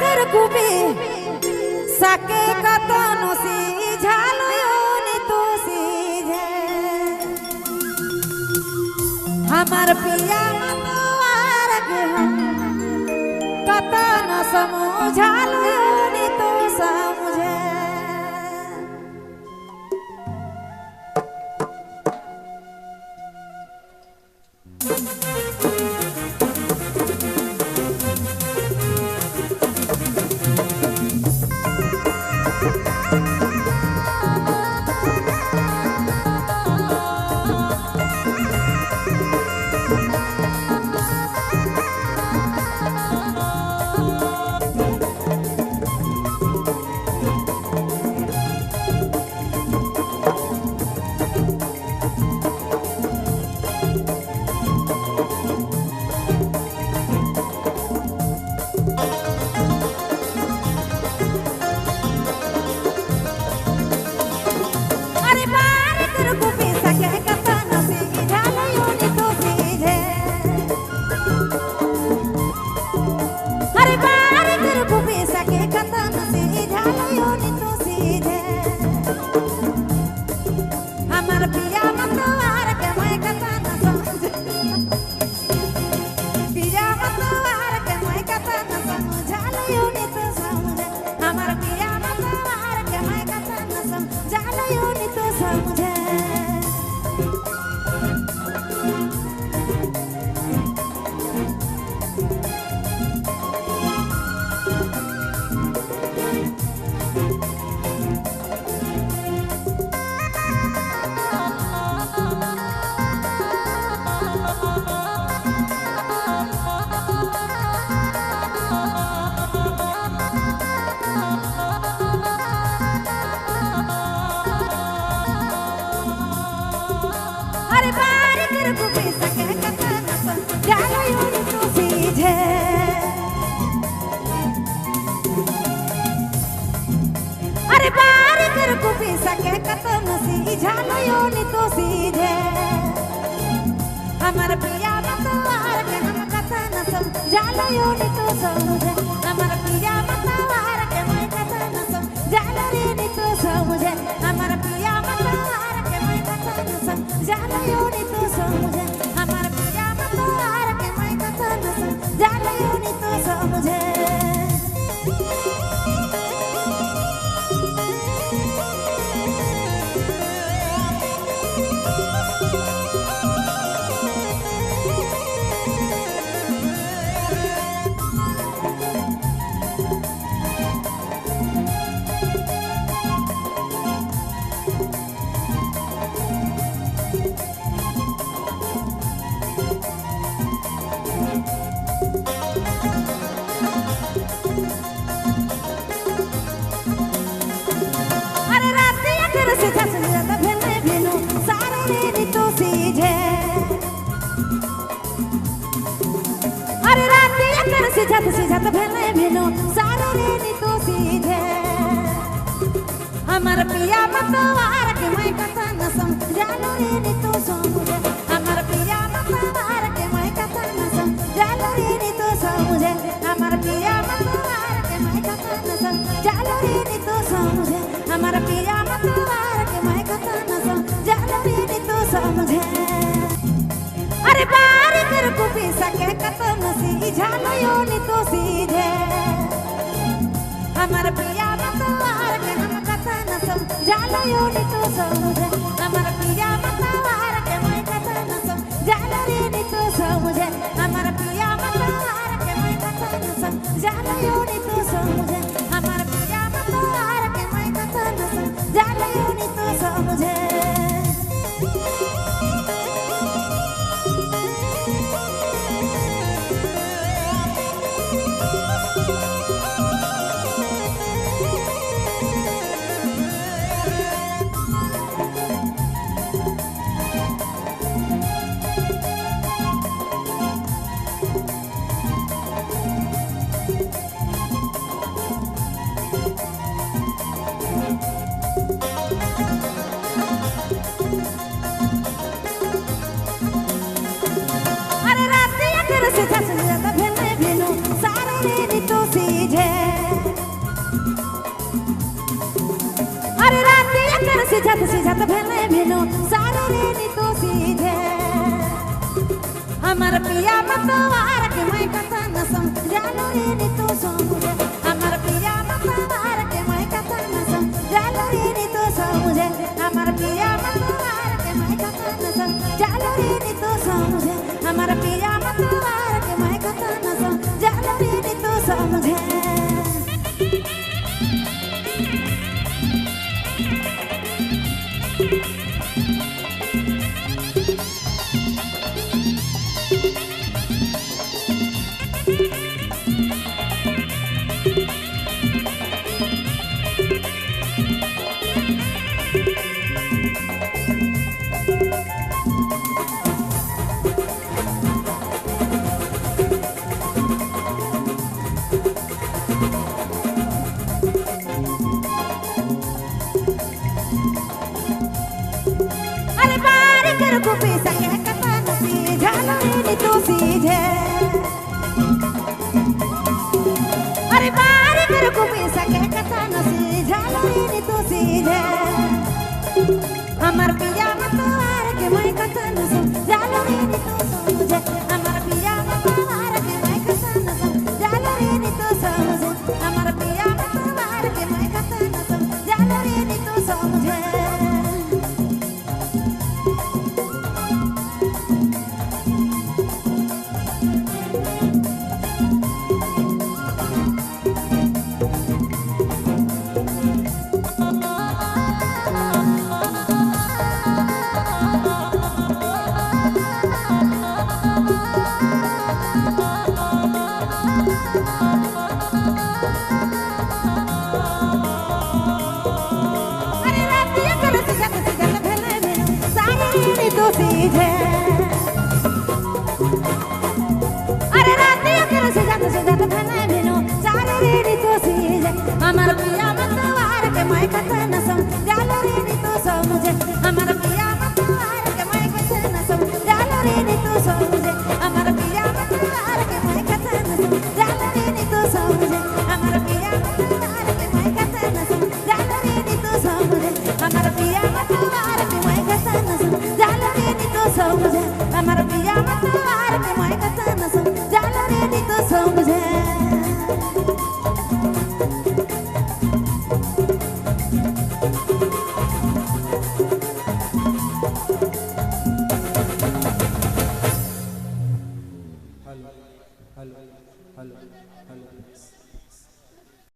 कर कुबी सके कतनो सीझालो योनि तो सीझे हमार पिया मतवार के हम कतनो समझालो योनि तो समझे हमार पिया मतवार के हम कथा न समझालो योनि तो समझे हमार पिया मतवार के मैं कथा न समझालो योनि तो समझे हमार पिया मतवार के मैं कथा न समझालो योनि तो समझे हमार पिया मतवार के मैं कथा न समझालो योनि तो समझे सिझत भेने भेनो सारे रेनी तो सीधे हमार पिया मतवार के मैं कथा न समझालो रेनी तो समझे हमार पिया मतवार के मैं कथा न समझालो रेनी तो समझे हमार पिया मतवार के मैं कथा न समझालो रेनी तो समझे हमार पिया मतवार के मैं कथा न समझालो रेनी तो समझे अरे बार कर को पैसा के कतन सीझालो योनि तो सीधे हमार पिया मतवार के हम कथा न समझालो योनि तो समझे हमार पिया मतवार के मैं कथा न समझालो योनि तो समझे हमार पिया मतवार के मैं कथा न समझालो योनि तो समझे हमार पिया मतवार के मैं कथा न समझालो योनि तो समझे भेले भेनो सारे रे नी तो सीधे हमार पिया मतवार के मैं कथा न समझालो रे नी तो समझे हमार पिया मतवार के मैं कथा न समझालो रे नी तो समझे हमार पिया मतवार के मैं कथा न समझालो रे नी तो समझे हमार पिया मतवार के मैं कथा न समझालो रे नी तो समझे को पैसा क्या कथा न सीझालो रे नी तो सीझे अरे बारे कर को पैसा क्या कथा न सीझालो रे नी तो सीझे हमार पिया मतवार के मैं कथा न समझालो रे नी तो समझे हमार पिया मतवार के मैं कथा न समझालो रे नी तो समझे हमार पिया मतवार के मैं कथा न समझालो रे नी तो समझे तो सीधे अरे रातिया कर से जात भले बिनो सारे रे तो सीधे हमार पिया मतवार के मैं कथा न समझालो रे नी तो समझे हमार पिया मतवार के मैं कथा न समझालो रे नी तो समझे हमार पिया मतवार के मैं कथा न समझालो रे नी तो समझे हमार पिया मतवार के मैं कथा न समझालो रे नी तो समझे हमार पिया मतवार के मैं कथा न समझालो रे नी तो समझे हमार पिया मतवार के मैं कथा न समझालो रे नी तो समझे hello